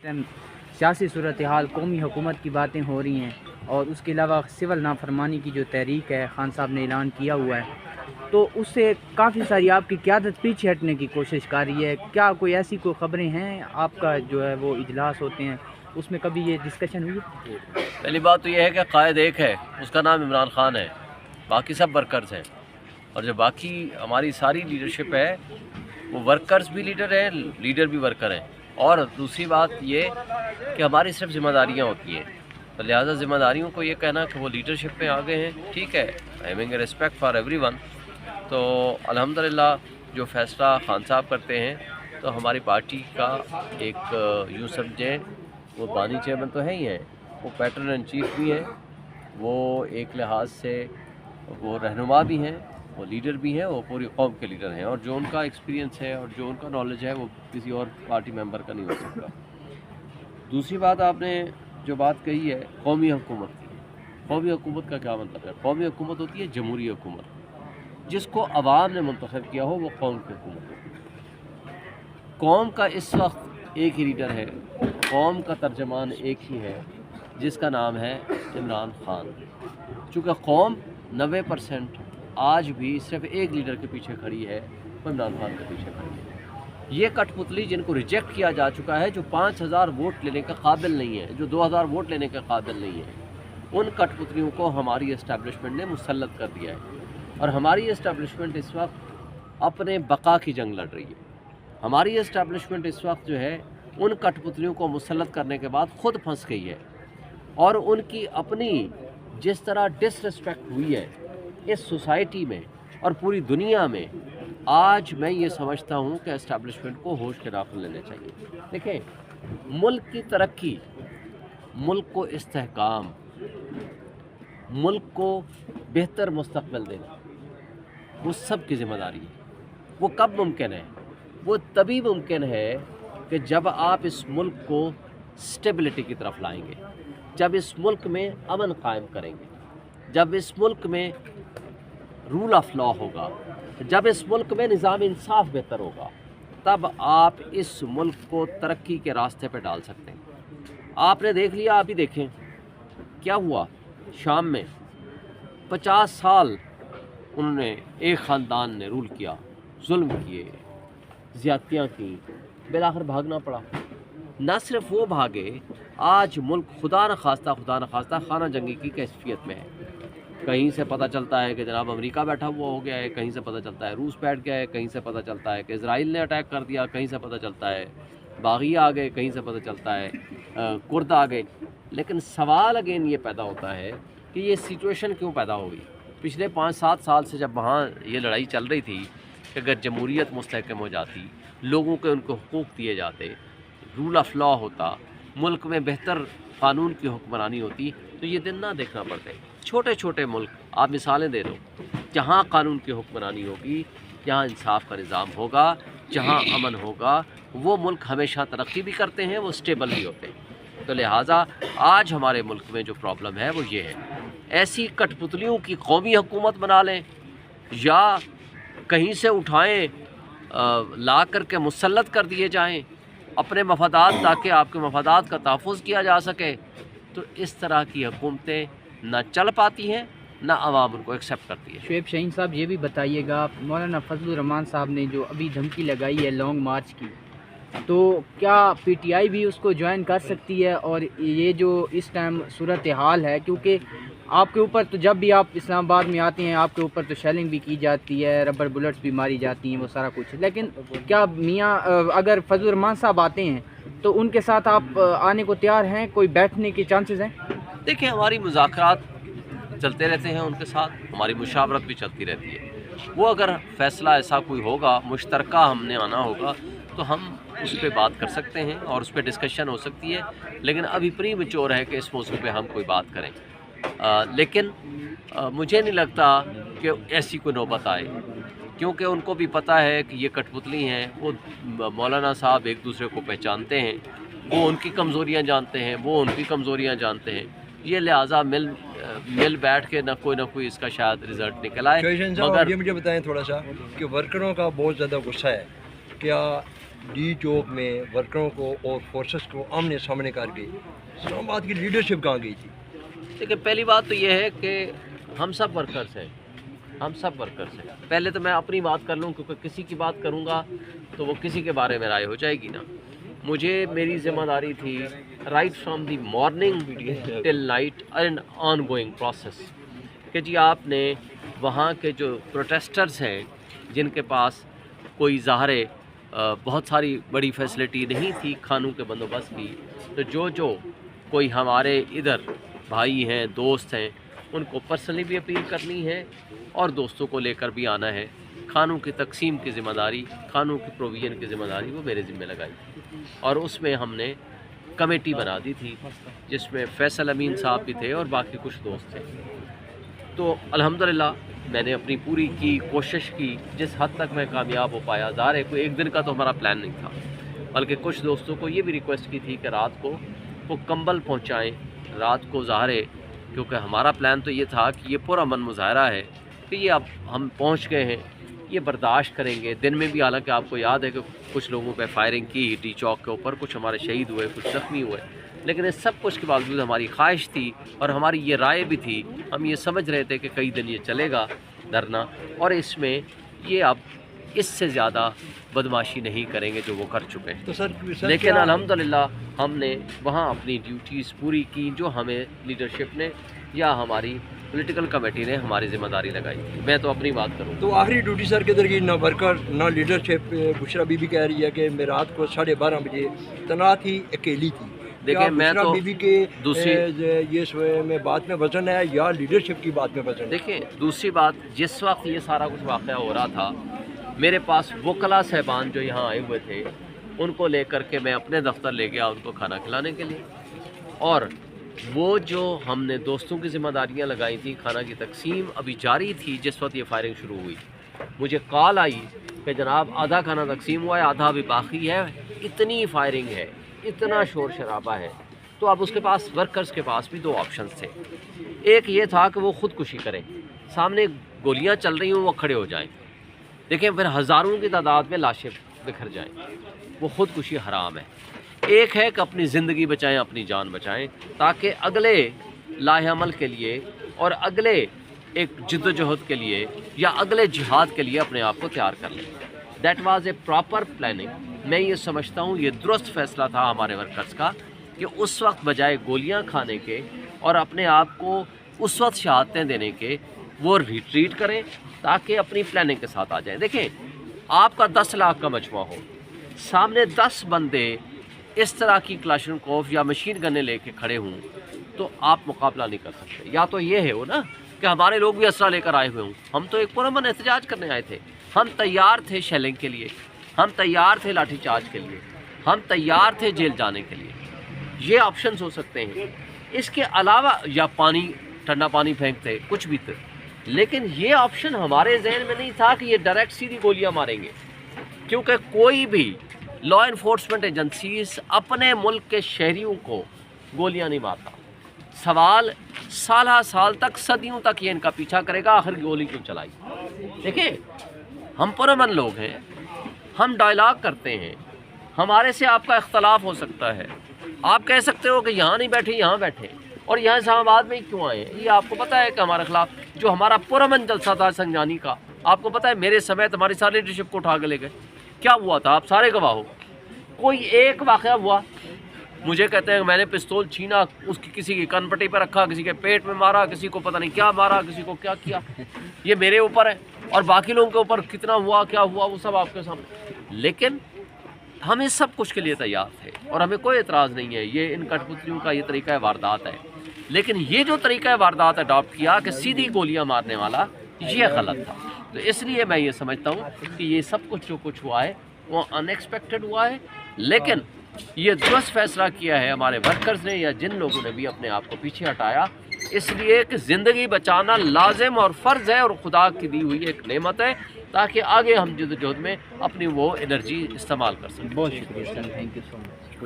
سیاسی صورتحال، قومی حکومت کی باتیں ہو رہی ہیں اور اس کے علاوہ سول نافرمانی کی جو تحریک ہے خان صاحب نے اعلان کیا ہوا ہے، تو اس سے کافی ساری آپ کی قیادت پیچھے ہٹنے کی کوشش کر رہی ہے. کیا کوئی ایسی کوئی خبریں ہیں؟ آپ کا جو ہے وہ اجلاس ہوتے ہیں اس میں کبھی یہ ڈسکشن ہوئی؟ پہلی بات تو یہ ہے کہ قائد ایک ہے، اس کا نام عمران خان ہے، باقی سب ورکرز ہیں. اور جو باقی ہماری ساری لیڈرشپ ہے وہ ورکرز بھی لیڈر ہیں، لیڈر بھی ورکر ہیں. اور دوسری بات یہ کہ ہماری صرف ذمہ داریاں ہوتی ہیں، تو لہٰذا ذمہ داریوں کو یہ کہنا کہ وہ لیڈرشپ میں آگے ہیں، ٹھیک ہے، having a respect for every one. تو الحمدللہ جو فیصلہ خان صاحب کرتے ہیں تو ہماری پارٹی کا ایک یوں سمجھیں وہ بانی چیئرمین تو ہے ہی ہیں، وہ پیٹرن ان چیف بھی ہیں، وہ ایک لحاظ سے وہ رہنما بھی ہیں، وہ لیڈر بھی ہیں، وہ پوری قوم کے لیڈر ہیں. اور جو ان کا ایکسپیرینس ہے اور جو ان کا نالج ہے وہ کسی اور پارٹی ممبر کا نہیں ہو سکتا. دوسری بات آپ نے جو بات کہی ہے قومی حکومت کی، قومی حکومت کا کیا مطلب ہے؟ قومی حکومت ہوتی ہے جمہوری حکومت، جس کو عوام نے منتخب کیا ہو وہ قوم کی حکومت ہوتی ہے. قوم کا اس وقت ایک ہی لیڈر ہے، قوم کا ترجمان ایک ہی ہے جس کا نام ہے عمران خان. چونکہ قوم 90% آج بھی صرف ایک لیڈر کے پیچھے کھڑی ہے، وہ عمران خان کے پیچھے کھڑی ہے. یہ کٹ پتلی جن کو ریجیکٹ کیا جا چکا ہے، جو 5000 ووٹ لینے کے قابل نہیں ہے، جو 2000 ووٹ لینے کے قابل نہیں ہے، ان کٹ پتلیوں کو ہماری اسٹیبلشمنٹ نے مسلط کر دیا ہے. اور ہماری اسٹیبلشمنٹ اس وقت اپنے بقا کی جنگ لڑ رہی ہے. ہماری اسٹیبلشمنٹ اس وقت جو ہے ان کٹ پتلیوں کو مسلط کرنے کے بعد خود پھنس گئی ہے، اور ان کی اپنی جس طرح ڈس رسپیکٹ ہوئی ہے اس سوسائٹی میں اور پوری دنیا میں، آج میں یہ سمجھتا ہوں کہ اسٹیبلشمنٹ کو ہوش کے ناخن لینے چاہیے. دیکھیں، ملک کی ترقی، ملک کو استحکام، ملک کو بہتر مستقبل دینا، وہ سب کی ذمہ داری ہے. وہ کب ممکن ہے؟ وہ تبھی ممکن ہے کہ جب آپ اس ملک کو سٹیبلٹی کی طرف لائیں گے، جب اس ملک میں امن قائم کریں گے، جب اس ملک میں رول آف لا ہوگا، جب اس ملک میں نظام انصاف بہتر ہوگا، تب آپ اس ملک کو ترقی کے راستے پہ ڈال سکتے ہیں. آپ نے دیکھ لیا، آپ ہی دیکھیں کیا ہوا شام میں. 50 سال انہوں نے ایک خاندان نے رول کیا، ظلم کیے، زیادتیاں کی، بالآخر بھاگنا پڑا. نہ صرف وہ بھاگے، آج ملک خدا نخواستہ خانہ جنگی کی کیفیت میں ہے. کہیں سے پتہ چلتا ہے کہ جناب امریکہ بیٹھا ہوا ہو گیا ہے، کہیں سے پتہ چلتا ہے روس بیٹھ گیا ہے، کہیں سے پتہ چلتا ہے کہ اسرائیل نے اٹیک کر دیا، کہیں سے پتہ چلتا ہے باغی آ گئے، کہیں سے پتہ چلتا ہے کرد آ گئے. لیکن سوال اگین یہ پیدا ہوتا ہے کہ یہ سچویشن کیوں پیدا ہو گئی؟ پچھلے 5-7 سال سے جب وہاں یہ لڑائی چل رہی تھی کہ اگر جمہوریت مستحکم ہو جاتی، لوگوں کو ان کو حقوق دیے جاتے، رول آف لا ہوتا، ملک میں بہتر قانون کی حکمرانی ہوتی، تو یہ دن نہ دیکھنا پڑتے. چھوٹے چھوٹے ملک آپ مثالیں دے دو، جہاں قانون کی حکمرانی ہوگی، جہاں انصاف کا نظام ہوگا، جہاں امن ہوگا، وہ ملک ہمیشہ ترقی بھی کرتے ہیں، وہ سٹیبل بھی ہوتے ہیں. تو لہٰذا آج ہمارے ملک میں جو پرابلم ہے وہ یہ ہے. ایسی کٹ پتلیوں کی قومی حکومت بنا لیں یا کہیں سے اٹھائیں، لا کر کے مسلط کر دیے جائیں اپنے مفادات، تاکہ آپ کے مفادات کا تحفظ کیا جا سکے، تو اس طرح کی حکومتیں نہ چل پاتی ہیں، نہ عوام ان کو ایکسیپٹ کرتی ہے. شعیب شاہین صاحب، یہ بھی بتائیے گا، مولانا فضل الرحمان صاحب نے جو ابھی دھمکی لگائی ہے لانگ مارچ کی، تو کیا پی ٹی آئی بھی اس کو جوائن کر سکتی ہے؟ اور یہ جو اس ٹائم صورتحال ہے، کیونکہ آپ کے اوپر تو جب بھی آپ اسلام آباد میں آتے ہیں آپ کے اوپر تو شیلنگ بھی کی جاتی ہے، ربر بلٹس بھی ماری جاتی ہیں، وہ سارا کچھ، لیکن کیا میاں اگر فضل الرحمان صاحب آتے ہیں تو ان کے ساتھ آپ آنے کو تیار ہیں؟ کوئی بیٹھنے کے چانسز ہیں؟ دیکھیں، ہماری مذاکرات چلتے رہتے ہیں ان کے ساتھ، ہماری مشاورت بھی چلتی رہتی ہے. وہ اگر فیصلہ ایسا کوئی ہوگا، مشترکہ ہم نے آنا ہوگا، تو ہم اس پہ بات کر سکتے ہیں اور اس پہ ڈسکشن ہو سکتی ہے. لیکن ابھی پری میچور ہے کہ اس موضوع پہ ہم کوئی بات کریں. لیکن مجھے نہیں لگتا کہ ایسی کوئی نوبت آئے، کیونکہ ان کو بھی پتہ ہے کہ یہ کٹ پتلی ہیں. وہ مولانا صاحب ایک دوسرے کو پہچانتے ہیں، وہ ان کی کمزوریاں جانتے ہیں، وہ ان کی کمزوریاں جانتے ہیں. یہ لہٰذا مل بیٹھ کے نہ کوئی اس کا شاید رزلٹ نکل آئے. مگر یہ مجھے بتائیں تھوڑا سا کہ ورکروں کا بہت زیادہ غصہ ہے، کیا डी चौक में वर्करों को और फोर्सेस को आमने सामने करके इस्लामाबाद की लीडरशिप कहाँ गई थी? देखिए, पहली बात तो ये है कि हम सब वर्कर्स हैं, हम सब वर्कर्स हैं। पहले तो मैं अपनी बात कर लूँ, क्योंकि किसी की बात करूँगा तो वो किसी के बारे में राय हो जाएगी ना। मुझे मेरी ज़िम्मेदारी थी right from the morning till night and on going process कि जी आपने वहाँ के जो प्रोटेस्टर्स हैं जिनके पास कोई ज़ाहिर बहुत सारी बड़ी फैसिलिटी नहीं थी खानों के बंदोबस्त की, तो जो कोई हमारे इधर भाई हैं, दोस्त हैं, उनको पर्सनली भी अपील करनी है और दोस्तों को लेकर भी आना है। खानों की तकसीम की ज़िम्मेदारी, खानों की प्रोविज़न की ज़िम्मेदारी वो मेरे ज़िम्मे लगाई और उसमें हमने कमेटी बना दी थी जिसमें फैसल अमीन साहब भी थे और बाकी कुछ दोस्त थे। तो अल्हम्दुलिल्लाह मैंने अपनी पूरी की कोशिश की, जिस हद तक मैं कामयाब हो पाया। ज़ाहिर है कोई एक दिन का तो हमारा प्लान नहीं था, बल्कि कुछ दोस्तों को ये भी रिक्वेस्ट की थी कि रात को वो कंबल पहुँचाएँ रात को। ज़ाहिर है क्योंकि हमारा प्लान तो ये था कि ये पूरा मन मुजाहरा है कि ये अब हम पहुँच गए हैं, ये बर्दाश्त करेंगे। दिन में भी हालांकि आपको याद है कि कुछ लोगों पे फायरिंग की डी चौक के ऊपर, कुछ हमारे शहीद हुए, कुछ ज़ख्मी हुए, लेकिन इस सब कुछ के बावजूद हमारी ख्वाहिश थी और हमारी ये राय भी थी, हम ये समझ रहे थे कि कई दिन ये चलेगा धरना और इसमें ये अब इससे ज़्यादा बदमाशी नहीं करेंगे जो वो कर चुके हैं। तो सर लेकिन अल्हम्दुलिल्लाह हमने वहाँ अपनी ड्यूटीज़ पूरी की जो हमें लीडरशिप ने या हमारी पॉलिटिकल कमेटी ने हमारी ज़िम्मेदारी लगाई थी। मैं तो अपनी बात करूँ तो आखिरी ड्यूटी सर किधर की? ना वर्कर ना लीडरशिप। बुशरा बीबी कह रही है कि मैं रात को 12:30 बजे तैनात ही अकेली थी। देखिए, मैं तो बीबी के दूसरी ये में बात में वजन है या लीडरशिप की बात में वजन है? देखिए, दूसरी बात, जिस वक्त ये सारा कुछ वाक़या हो रहा था मेरे पास वकला साहबान जो यहाँ आए हुए थे उनको लेकर के मैं अपने दफ्तर ले गया उनको खाना खिलाने के लिए, और वो जो हमने दोस्तों की ज़िम्मेदारियाँ लगाई थी, खाना की तकसीम अभी जारी थी जिस वक्त ये फायरिंग शुरू हुई। मुझे कॉल आई कि जनाब आधा खाना तकसीम हुआ है, आधा अभी बाकी है, इतनी फायरिंग है, इतना शोर शराबा है। तो अब उसके पास, वर्कर्स के पास भी दो ऑप्शंस थे। एक ये था कि वो ख़ुदकुशी करें, सामने गोलियां चल रही हों वो खड़े हो जाएं, देखें फिर हज़ारों की तादाद में लाशें बिखर जाएं, वो ख़ुदकुशी हराम है। एक है कि अपनी ज़िंदगी बचाएं, अपनी जान बचाएं, ताकि अगले लाहेअमल के लिए और अगले एक जिद्दोजहद के लिए या अगले जिहाद के लिए अपने आप को तैयार कर लें। That was a proper planning. मैं ये समझता हूँ ये दुरुस्त फ़ैसला था हमारे वर्कर्स का कि उस वक्त बजाय गोलियाँ खाने के और अपने आप को उस वक्त शहादतें देने के वो रिट्रीट करें ताकि अपनी प्लानिंग के साथ आ जाएं। देखें, आपका 10 लाख का मजमू हो, सामने 10 बंदे इस तरह की क्लाशनकोफ या मशीन गन्ने लेके खड़े हों तो आप मुकाबला नहीं कर सकते। या तो ये है वो ना कि हमारे लोग भी असला लेकर आए हुए हों। हम तो एक पुरअमन एहतजाज करने आए थे, हम तैयार थे शेलिंग के लिए, हम तैयार थे लाठीचार्ज के लिए, हम तैयार थे जेल जाने के लिए। ये ऑप्शंस हो सकते हैं। इसके अलावा या पानी, ठंडा पानी फेंकते, कुछ भी थे, लेकिन ये ऑप्शन हमारे जहन में नहीं था कि ये डायरेक्ट सीधी गोलियां मारेंगे, क्योंकि कोई भी लॉ इन्फोर्समेंट एजेंसीज अपने मुल्क के शहरियों को गोलियां नहीं मारता। सवाल साल तक, सदियों तक ये इनका पीछा करेगा, आखिर गोली क्यों चलाई। देखिए, हम पुरअमन लोग हैं, हम डायलॉग करते हैं, हमारे से आपका इख्तलाफ हो सकता है, आप कह सकते हो कि यहाँ नहीं बैठे, यहाँ बैठे, और यहाँ इस्लामाबाद में ही क्यों आए। ये आपको पता है कि हमारे खिलाफ जो हमारा पुरअमन जलसा था संजानी का, आपको पता है मेरे समेत हमारी सारी लीडरशिप को उठा के ले गए। क्या हुआ था, आप सारे गवाह हो। कोई एक वाक़या हुआ, मुझे कहते हैं मैंने पिस्तौल छीना, उसकी किसी की कनपट्टी पर रखा, किसी के पेट में मारा, किसी को पता नहीं क्या मारा, किसी को क्या किया, ये मेरे ऊपर है, और बाकी लोगों के ऊपर कितना हुआ, क्या हुआ, वो सब आपके सामने। लेकिन हम इस सब कुछ के लिए तैयार थे और हमें कोई एतराज़ नहीं है। ये इन कठपुतलियों का ये तरीका वारदात है, लेकिन ये जो तरीका वारदात अडॉप्ट किया कि सीधी गोलियां मारने वाला, ये गलत था। तो इसलिए मैं ये समझता हूँ कि ये सब कुछ जो कुछ हुआ है वो अनएक्सपेक्टेड हुआ है, लेकिन ये दुरुस्त फैसला किया है हमारे वर्कर्स ने या जिन लोगों ने भी अपने आप को पीछे हटाया, इसलिए कि ज़िंदगी बचाना लाजिम और फ़र्ज़ है और खुदा की दी हुई एक नेमत है, ताकि आगे हम जद्दोजहद में अपनी वो एनर्जी इस्तेमाल कर सकें। बहुत शुक्रिया sir, thank you so much.